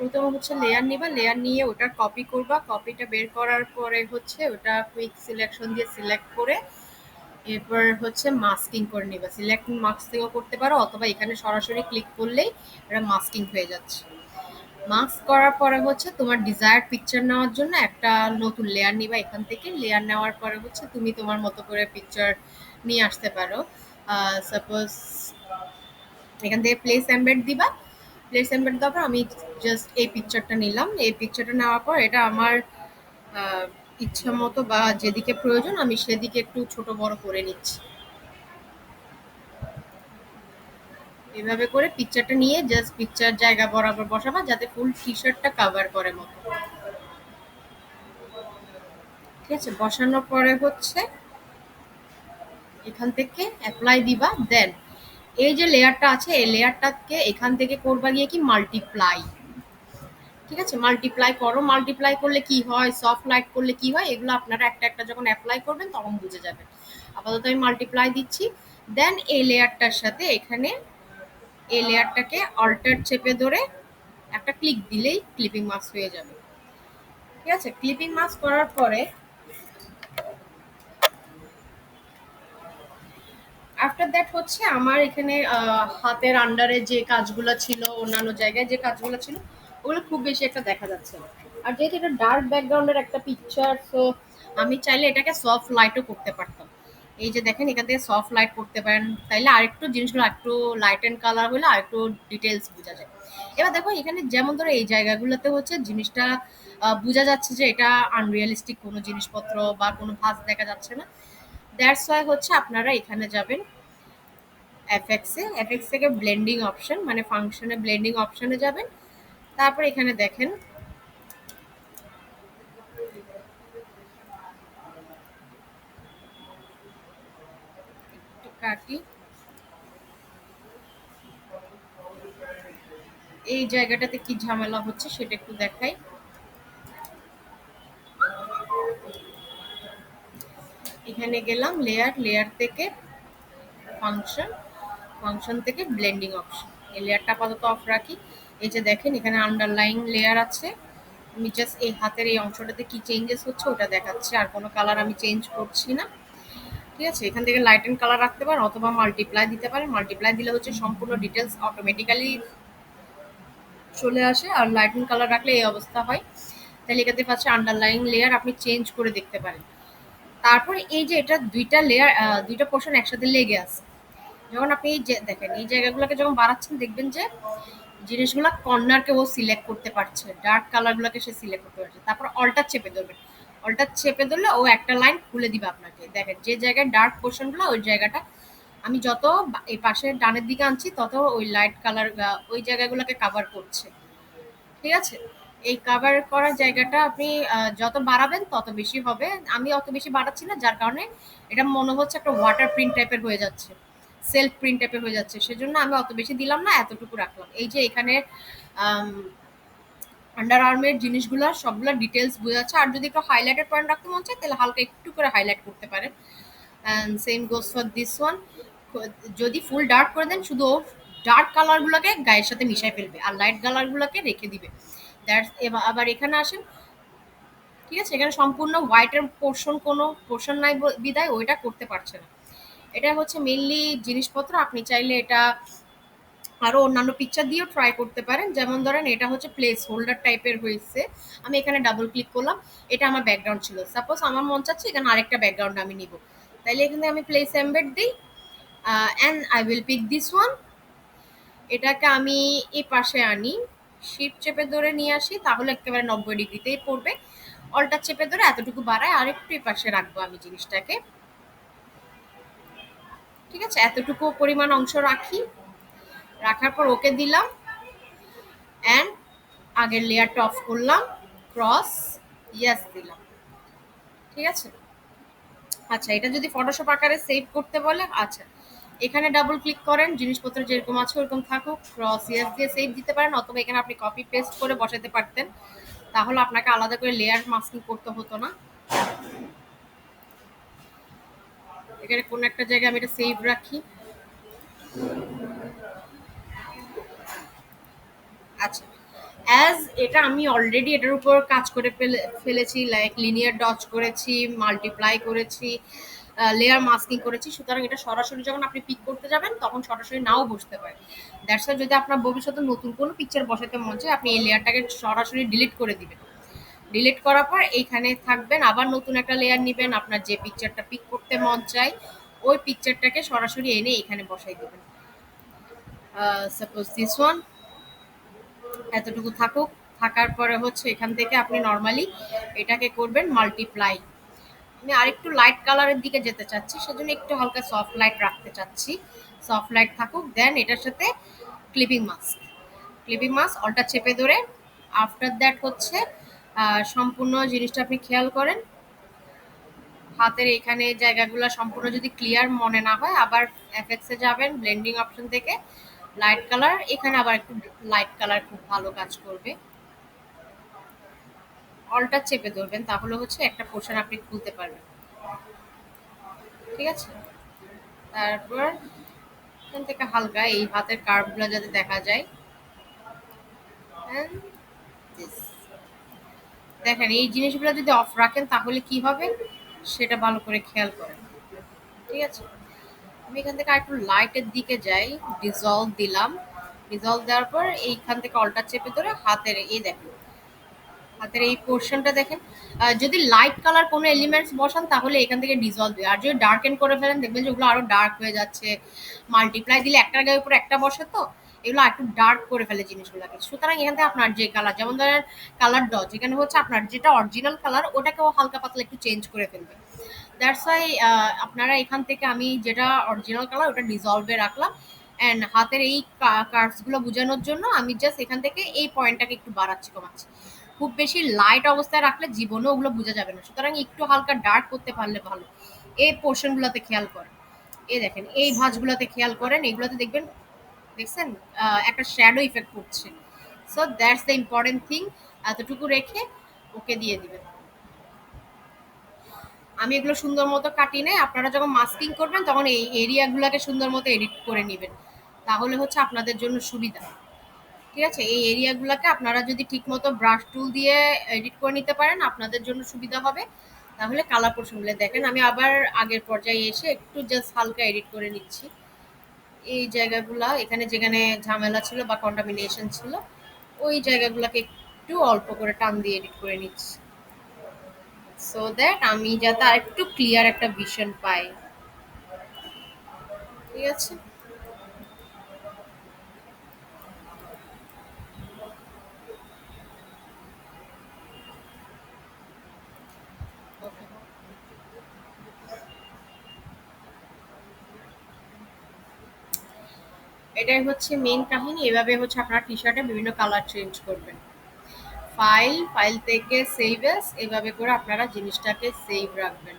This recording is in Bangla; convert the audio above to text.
প্রথমে হচ্ছে লেয়ার নিবা, লেয়ার নিয়ে ওটা কপি করবা, কপিটা বের করার পরে হচ্ছে ওটা কুইক সিলেকশন দিয়ে সিলেক্ট করে এরপর হচ্ছে মাস্কিং করে নিবা। সিলেক্ট মাস্কিংও করতে পারো অথবা এখানে সরাসরি ক্লিক করলেই এটা মাস্কিং হয়ে যাচ্ছে। মাস্ক করার পরে হচ্ছে তোমার ডিজায়ার্ড পিকচার নেওয়ার জন্য একটা নতুন লেয়ার নিবা। এখান থেকে লেয়ার নেওয়ার পরে হচ্ছে তুমি তোমার মতো করে পিকচার নিয়ে আসতে পারো। সাপোজ এখান থেকে প্লেস এমবেড দিবা। প্লেস এমবেড দেওয়ার পর আমি জাস্ট এই পিকচারটা নিলাম। এই পিকচারটা নেওয়ার পর এটা আমার আহ, ইচ্ছা মতো বা যেদিকে প্রয়োজন আমি সেদিকে একটু ছোট বড় করে নিচ্ছি। এভাবে করে পিকচারটা নিয়ে জাস্ট পিকচার জায়গা বরাবর বসাবা যাতে ফুল টি শার্টটা কাভার করে মতো। ঠিক আছে, বসানোর পরে হচ্ছে এখান থেকে অ্যাপ্লাই দিবা। দেন এই যে লেয়ারটা আছে এই লেয়ারটাকে এখান থেকে করবা গিয়ে কি মাল্টিপ্লাই। ঠিক আছে, মাল্টিপ্লাই করো। মাল্টিপ্লাই করলে কি হয়, সফট লাইট করলে কি হয়, এগুলো আপনারা একটা একটা যখন অ্যাপ্লাই করবেন তখন বুঝে যাবেন। আপাতত আমি মাল্টিপ্লাই দিচ্ছি। দেন এই লেয়ারটার সাথে এখানে এই লেয়ারটাকে অল্টার চেপে ধরে একটা ক্লিক দিলেই ক্লিপিং মাস্ক হয়ে যাবে। ঠিক আছে, ক্লিপিং মাস্ক করার পরে আফটার দ্যাট হচ্ছে আমার এখানে হাতের আন্ডারে যে কাজগুলো ছিল, অন্যান্য জায়গায় যে কাজগুলো ছিল ওগুলো খুব বেশি একটা দেখা যাচ্ছে না। আর যেহেতু এটা ডার্ক ব্যাকগ্রাউন্ডের একটা পিকচার, তো আমি চাইলে এটাকে সফট লাইটও করতে পারতাম। এই যে দেখেন এখান থেকে সফট লাইট করতে পারেন, তাইলে আরেকটু জিনিসগুলো একটু লাইট অ্যান্ড কালার হলে আরেকটু ডিটেলস বোঝা যায়। এবার দেখো এখানে যেমন ধরো এই জায়গাগুলোতে হচ্ছে জিনিসটা বোঝা যাচ্ছে যে এটা আনরিয়ালিস্টিক কোনো জিনিসপত্র বা কোনো ভাঁজ দেখা যাচ্ছে না। দ্যাটস ওয়াই হচ্ছে আপনারা এখানে যাবেন এফএক্সে, এফএক্স থেকে ব্লেন্ডিং অপশন মানে ফাংশনে ব্লেন্ডিং অপশনে যাবেন। তারপর এখানে দেখেন একটু কাটি, এই জায়গাটাতে কি ঝামেলা হচ্ছে সেটা একটু দেখাই। এখানে গেলাম লেয়ার, লেয়ার থেকে ফাংশন, ফাংশন থেকে ব্লেন্ডিং অপশন। এই লেয়ারটা আপাতত অফ রাখি। এই যে দেখেন এখানে আন্ডারলাইন লেয়ার আছে। আমি জাস্ট এই হাতের এই অংশটাতে কি চেঞ্জেস হচ্ছে ওটা দেখাচ্ছে, আর কোনো কালার আমি চেঞ্জ করছি না। ঠিক আছে, এখান থেকে লাইট এন্ড কালার রাখতে পারেন অথবা মাল্টিপ্লাই দিতে পারেন। মাল্টিপ্লাই দিলে হচ্ছে সম্পূর্ণ ডিটেলস অটোমেটিক্যালি চলে আসে, আর লাইট এন্ড কালার রাখলে এই অবস্থা হয়। তাহলে এখানে পাচ্ছে আন্ডারলাইন লেয়ার আপনি চেঞ্জ করে দেখতে পারেন। তারপর এই যে এটা দুইটা লেয়ার, দুইটা পোর্শন একসাথে লেগে আছে, যখন আপনি এই যে দেখেন এই জায়গাগুলোকে যখন বাড়াচ্ছেন দেখবেন যে জিনিসগুলা কর্নারকে ও সিলেক্ট করতে পারছে, ডার্ক কালার গুলাকে সে সিলেক্ট করতে পারছে। তারপর অল্টার চেপে ধরবেন, অল্টার চেপে ধরলে ও একটা লাইন খুলে দিবে আপনাকে। দেখেন যে জায়গায় ডার্ক পোর্শন গুলো ওই জায়গাটা আমি যত এই পাশে ডানের দিকে আনছি তত ওই লাইট কালার ওই জায়গাগুলোকে কাভার করছে। ঠিক আছে, এই কাভার করার জায়গাটা আপনি যত বাড়াবেন তত বেশি হবে। আমি অত বেশি বাড়াচ্ছি না, যার কারণে এটা মনে হচ্ছে একটা ওয়াটার প্রিন্ট টাইপের হয়ে যাচ্ছে, সেলফ প্রিন্ট টাইপের হয়ে যাচ্ছে। সেজন্য আমি অত বেশি দিলাম না, এতটুকু রাখলাম। এই যে এখানে আন্ডার আর্মের জিনিসগুলো সবগুলো ডিটেলস বোঝা যাচ্ছে। আর যদি একটু হাইলাইটেড পয়েন্ট রাখতে মন চায় তাহলে হালকা একটু করে হাইলাইট করতে পারেন। And same goes for this one. যদি ফুল ডার্ক করে দেন শুধু ডার্ক কালারগুলোকে গায়ের সাথে মিশাই ফেলবে আর লাইট কালারগুলোকে রেখে দিবে। দ্যাটস। আবার এখানে আসেন। ঠিক আছে, এখানে সম্পূর্ণ হোয়াইটের পোর্শন কোনো পোর্শন নাই বিদায় ওইটা করতে পারছে না। এটা হচ্ছে মেইনলি জিনিসপত্র। আপনি চাইলে এটা আরো অন্যান্য পিকচার দিয়েও ট্রাই করতে পারেন। যেমন ধরেন এটা হচ্ছে প্লেস হোল্ডার টাইপের হয়েছে, আমি এখানে ডাবল ক্লিক করলাম, এটা আমার ব্যাকগ্রাউন্ড ছিল। সাপোজ আমার মন চাচ্ছে এখানে আরেকটা ব্যাকগ্রাউন্ড আমি নিব, তাইলে এখানে আমি প্লেস এমবেড দিই and I will pick this one. এটাকে আমি এই পাশে আনি, শিফট চেপে ধরে নিয়ে আসি, তাহলে একেবারে 90 ডিগ্রিতেই পড়বে। অল্টার চেপে ধরে এতটুকু বাড়ায় আর একটু এই পাশে রাখবো আমি জিনিসটাকে। ঠিক আছে, এতটুকু পরিমাণ অংশ রাখি, রাখার পর ওকে দিলাম অ্যান্ড আগের লেয়ারটা অফ করলাম, ক্রস, ইয়েস দিলাম। ঠিক আছে, আচ্ছা এটা যদি ফটোশপ আকারে সেভ করতে বলে, আচ্ছা এখানে ডাবল ক্লিক করেন, জিনিসপত্র যেরকম আছে ওরকম থাকুক, ক্রস ইয়েস দিয়ে সেভ দিতে পারেন অথবা এখানে আপনি কপি পেস্ট করে বসাতে পারতেন, তাহলে আপনাকে আলাদা করে লেয়ার মাস্কিং করতে হতো না। এখানে কোনো একটা জায়গায় আমি এটা সেভ রাখি। আচ্ছা, অ্যাজ এটা আমি অলরেডি এটার উপর কাজ করে ফেলেছি, লাইক লিনিয়ার ডজ করেছি, মাল্টিপ্লাই করেছি, লেয়ার মাস্কিং করেছি। সুতরাং এটা সরাসরি যখন আপনি পিক করতে যাবেন তখন সরাসরি নাও বসতে পারে। দ্যাটস ওয়াই যদি আপনার ভবিষ্যতে নতুন কোনো পিকচার বসাতে মন চায়, আপনি এই লেয়ারটাকে সরাসরি ডিলিট করে দিবেন। ডিলিট করার পর এইখানে থাকবেন, আবার নতুন একটা লেয়ার নিবেন, আপনার যে পিকচারটা পিক করতে মন চায় ওই পিকচারটাকে সরাসরি এনে এখানে বসাই দিবেন। সাপোজ দিস ওয়ান, এতটুকু থাকুক। থাকার পরে হচ্ছে এখান থেকে আপনি নর্মালি এটাকে করবেন মাল্টিপ্লাই। আমি আরেকটু লাইট কালারের দিকে যেতে চাচ্ছি, সেজন্য একটু হালকা সফট লাইট রাখতে চাচ্ছি। সফট লাইট থাকুক। দেন এটার সাথে ক্লিপিং মাস্ক, ক্লিপিং মাস্ক অলটা চেপে ধরে আফটার দ্যাট হচ্ছে সম্পূর্ণ জিনিসটা আপনি খেয়াল করেন। হাতের এখানে জায়গাগুলো সম্পূর্ণ যদি ক্লিয়ার মনে না হয়, আবার এফেক্টসে যাবেন, ব্লেন্ডিং অপশন থেকে লাইট কালার, এখানে আবার একটু লাইট কালার খুব ভালো কাজ করবে। অলটা চেপে ধরবেন, তাহলে হচ্ছে একটা পোর্শন আপনি খুলতে পারবেন। ঠিক আছে? তারপর এখান থেকে হালকা এই হাতের কার্ভগুলো যাতে দেখা যায়। And this. দেখেন এই জিনিসগুলো যদি অফ রাখেন তাহলে কি হবে সেটা ভালো করে খেয়াল করেন। ঠিক আছে? আমি এখান থেকে আরেকটু লাইটের দিকে যাই, ডিজলভ দিলাম। ডিজলভ দেওয়ার পর এইখান থেকে অলটা চেপে ধরে হাতের এই দেখেন, হাতের এই পোর্শনটা দেখেন। যদি লাইট কালার কোনো এলিমেন্টস বসান তাহলে এখান থেকে ডিজলভ দেয়, আর যদি ডার্ক এন্ড করে ফেলেন দেখবেন যে ওগুলো আরো ডার্ক হয়ে যাচ্ছে। মাল্টিপ্লাই দিলে একটার গায়ে উপর একটা বসে, তো এগুলো একটু ডার্ক করে ফেলে জিনিসগুলোকে। সুতরাং এখান থেকে আপনার যে কালার, যেমন ধরেন কালার ডজ, এখানে হচ্ছে আপনার যেটা অরিজিনাল কালার ওটাকেও হালকা পাতলা একটু চেঞ্জ করে ফেলবে। দ্যাটস ওয়াই আপনারা এখান থেকে আমি যেটা অরিজিনাল কালার ওটা ডিজলভে রাখলাম। অ্যান্ড হাতের এই কার্ভসগুলো বোঝানোর জন্য আমি জাস্ট এখান থেকে এই পয়েন্টটাকে একটু বাড়াচ্ছি কমাচ্ছি। খুব বেশি লাইট অবস্থায় রাখলে জীবনে ওগুলো বোঝা যাবে না, সুতরাং একটু হালকা ডার্ক করতে পারলে ভালো। এই পোর্শনগুলোতে খেয়াল করেন, এই দেখেন এই ভাঁজগুলোতে খেয়াল করেন, এগুলোতে দেখবেন, দেখছেন একটা শ্যাডো ইফেক্ট পড়ছে। So that's the important thing. এতটুকু রেখে ওকে দিয়ে দিবেন। আমি এগুলো সুন্দর মতো কাটিয়ে নেই, আপনারা যখন মাস্কিং করবেন তখন এই এরিয়াগুলোকে সুন্দর মতো এডিট করে নেবেন, তাহলে হচ্ছে আপনাদের জন্য সুবিধা। ঠিক আছে? এই এরিয়াগুলোকে আপনারা যদি ঠিকমতো ব্রাশ টুল দিয়ে এডিট করে নিতে পারেন আপনাদের জন্য সুবিধা হবে। তাহলে কালার পোর্শনগুলো দেখেন, আমি আবার আগের পর্যায়ে এসে একটু জাস্ট হালকা এডিট করে নিচ্ছি। এই জায়গাগুলা এখানে যেখানে ঝামেলা ছিল বা কন্টামিনেশন ছিল ওই জায়গাগুলোকে একটু অল্প করে টান দিয়ে এডিট করে নিচ্ছি, সো দ্যাট আমি যাতে আরেকটু ক্লিয়ার একটা ভিশন পাই। ঠিক আছে? ওকে। এটাই হচ্ছে মেইন কাহিনী। এভাবে হচ্ছে আপনার টি শার্টে বিভিন্ন কালার চেঞ্জ করবেন। ফাইল, ফাইল থেকে সেভ এস, এভাবে করে আপনারা জিনিসটাকে সেভ রাখবেন।